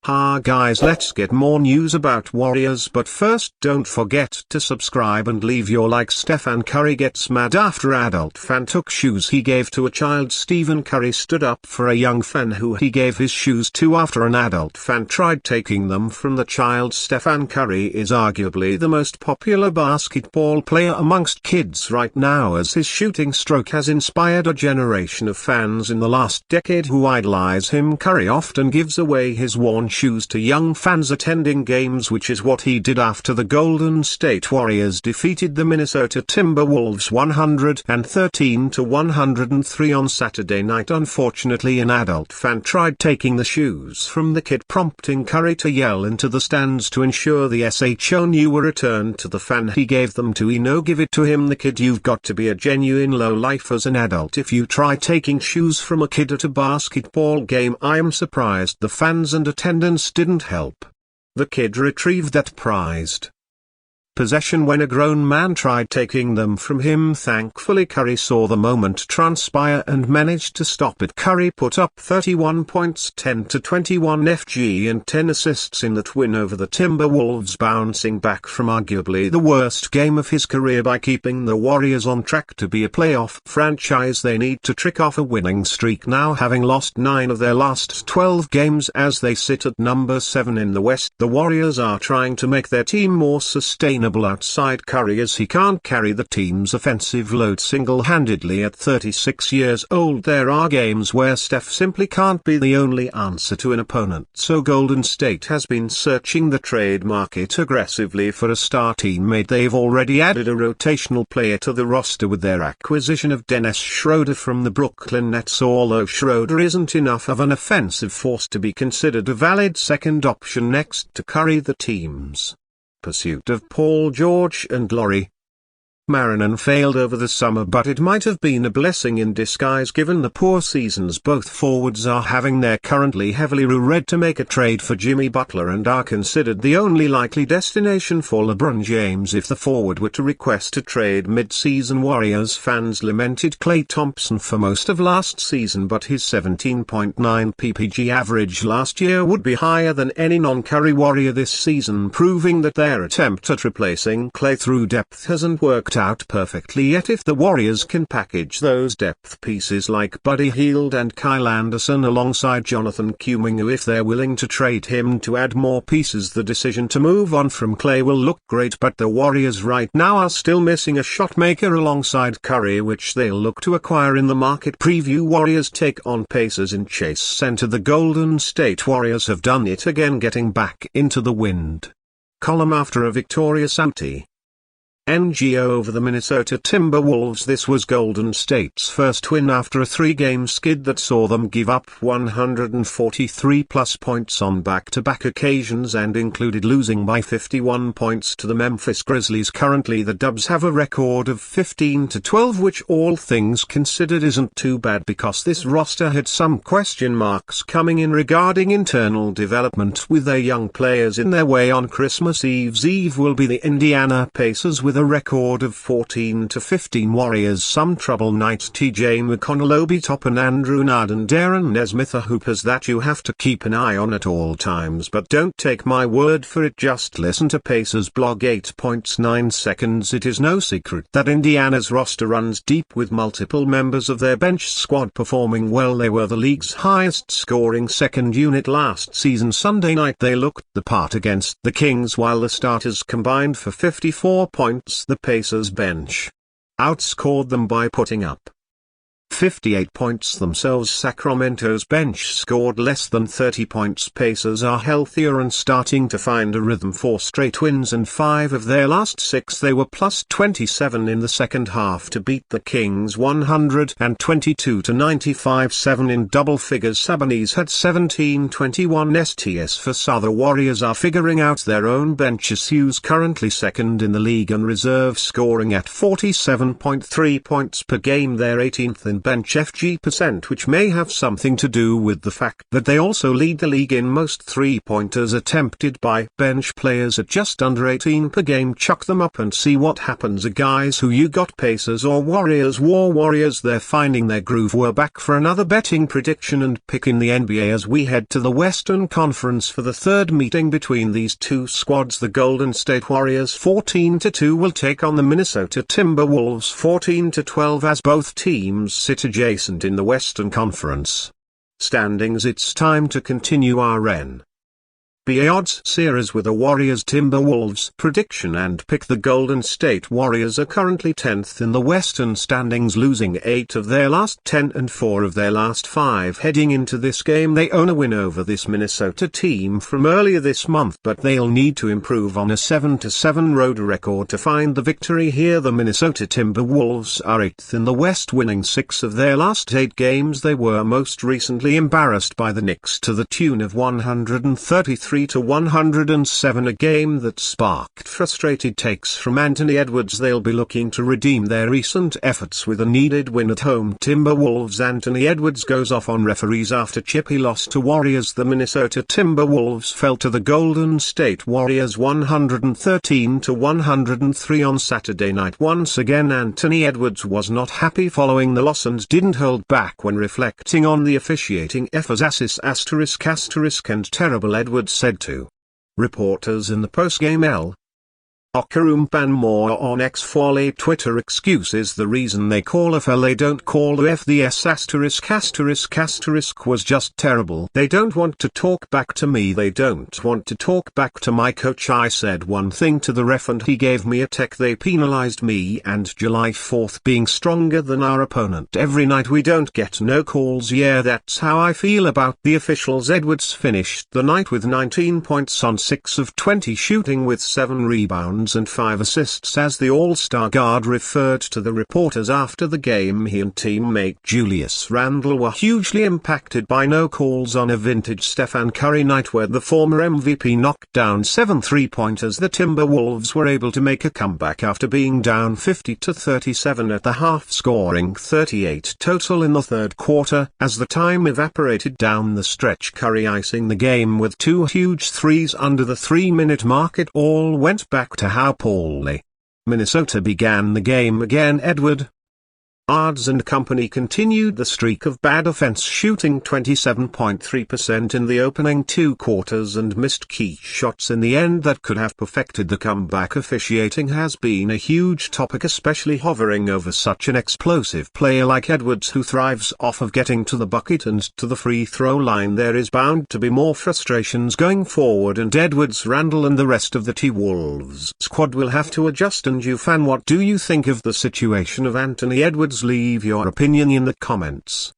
Ha guys, let's get more news about Warriors, but first don't forget to subscribe and leave your like. Stephen Curry gets mad after adult fan took shoes he gave to a child. Stephen Curry stood up for a young fan who he gave his shoes to after an adult fan tried taking them from the child. Stephen Curry is arguably the most popular basketball player amongst kids right now, as his shooting stroke has inspired a generation of fans in the last decade who idolize him. Curry often gives away his worn shoes to young fans attending games, which is what he did after the Golden State Warriors defeated the Minnesota Timberwolves 113-103 on Saturday night. Unfortunately, an adult fan tried taking the shoes from the kid, prompting Curry to yell into the stands to ensure the shone were returned to the fan he gave them to. No, give it to him, the kid. You've got to be a genuine low-life as an adult if you try taking shoes from a kid at a basketball game. I am surprised the fans and attendants didn't help. The kid retrieved that prized possession when a grown man tried taking them from him. Thankfully, Curry saw the moment transpire and managed to stop it. Curry put up 31 points, 10-21 FG and 10 assists in that win over the Timberwolves, bouncing back from arguably the worst game of his career by keeping the Warriors on track to be a playoff franchise. They need to trick off a winning streak now, having lost 9 of their last 12 games as they sit at number 7 in the West. The Warriors are trying to make their team more sustainable outside Curry, as he can't carry the team's offensive load single-handedly at 36 years old. There are games where Steph simply can't be the only answer to an opponent, so Golden State has been searching the trade market aggressively for a star teammate. They've already added a rotational player to the roster with their acquisition of Dennis Schroeder from the Brooklyn Nets. Although Schroeder isn't enough of an offensive force to be considered a valid second option next to Curry, the team's pursuit of Paul George and Lauri Markkanen failed over the summer, but it might have been a blessing in disguise given the poor seasons both forwards are having. They're currently heavily rumored to make a trade for Jimmy Butler and are considered the only likely destination for LeBron James if the forward were to request a trade mid-season. Warriors fans lamented Klay Thompson for most of last season, but his 17.9 PPG average last year would be higher than any non-Curry Warrior this season, proving that their attempt at replacing Klay through depth hasn't worked out perfectly yet. If the Warriors can package those depth pieces like Buddy Hield and Kyle Anderson alongside Jonathan Kuminga, if they're willing to trade him to add more pieces, the decision to move on from Klay will look great. But the Warriors right now are still missing a shot maker alongside Curry, which they'll look to acquire in the market. Preview: Warriors take on Pacers in Chase Center. The Golden State Warriors have done it again, getting back into the wind column after a victorious NGO over the Minnesota Timberwolves. This was Golden State's first win after a 3-game skid that saw them give up 143+ points on back-to-back occasions and included losing by 51 points to the Memphis Grizzlies. Currently the Dubs have a record of 15-12, which all things considered isn't too bad because this roster had some question marks coming in regarding internal development with their young players in their way. On Christmas Eve will be the Indiana Pacers with a record of 14-15. Warriors some trouble night. TJ McConnell, Obi Toppin, Andrew Nard, Darren Nesmith are hoopers that you have to keep an eye on at all times, but don't take my word for it, just listen to Pacers blog 8.9 seconds. It is no secret that Indiana's roster runs deep with multiple members of their bench squad performing well. They were the league's highest scoring second unit last season. Sunday night they looked the part against the Kings while the starters combined for 54 points. The Pacers bench outscored them by putting up 58 points themselves. Sacramento's bench scored less than 30 points. Pacers are healthier and starting to find a rhythm. 4 straight wins and 5 of their last 6. They were plus 27 in the second half to beat the Kings 122-95. 7 in double figures. Sabonis had 17-21 STS for South. Warriors are figuring out their own bench issues, currently second in the league and reserve, scoring at 47.3 points per game. They're 18th in bench FG%, which may have something to do with the fact that they also lead the league in most three-pointers attempted by bench players at just under 18 per game. Chuck them up and see what happens. Guys who you got, Pacers or Warriors? Warriors, they're finding their groove. We're back for another betting prediction and pick in the NBA as we head to the Western Conference for the third meeting between these two squads. The Golden State Warriors 14-2 will take on the Minnesota Timberwolves 14-12 as both teams sit adjacent in the Western Conference standings. It's time to continue our NBA odds series with a Warriors Timberwolves prediction and pick. The Golden State Warriors are currently 10th in the Western standings, losing 8 of their last 10 and 4 of their last 5. Heading into this game they own a win over this Minnesota team from earlier this month, but they'll need to improve on a 7-7 road record to find the victory here. The Minnesota Timberwolves are 8th in the West, winning 6 of their last 8 games. They were most recently embarrassed by the Knicks to the tune of 133-107, a game that sparked frustrated takes from Anthony Edwards. They'll be looking to redeem their recent efforts with a needed win at home. Timberwolves. Anthony Edwards goes off on referees after chippy loss to Warriors. The Minnesota Timberwolves fell to the Golden State Warriors 113-103 on Saturday night. Once again Anthony Edwards was not happy following the loss and didn't hold back when reflecting on the officiating efforts. And terrible, Edwards said to reporters in the post-game locker room. Ban more on X4 Twitter. Excuse is the reason they call a foul. They don't call the F. The S *** was just terrible. They don't want to talk back to me. They don't want to talk back to my coach. I said one thing to the ref and he gave me a tech. They penalized me. And July 4th being stronger than our opponent every night. We don't get no calls. Yeah, that's how I feel about the officials. Edwards finished the night with 19 points on 6 of 20 shooting with 7 rebounds and 5 assists. As the All-Star guard referred to the reporters after the game, he and teammate Julius Randle were hugely impacted by no calls on a vintage Stephen Curry night where the former MVP knocked down 7 three-pointers. The Timberwolves were able to make a comeback after being down 50-37 at the half, scoring 38 total in the third quarter. As the time evaporated down the stretch, Curry icing the game with 2 huge threes under the 3-minute mark. It all went back to how poorly Minnesota began the game again. Edwards and company continued the streak of bad offense, shooting 27.3% in the opening 2 quarters and missed key shots in the end that could have perfected the comeback. Officiating has been a huge topic, especially hovering over such an explosive player like Edwards who thrives off of getting to the bucket and to the free throw line. There is bound to be more frustrations going forward, and Edwards, Randle and the rest of the T-Wolves squad will have to adjust. And you fan, what do you think of the situation of Anthony Edwards? Leave your opinion in the comments.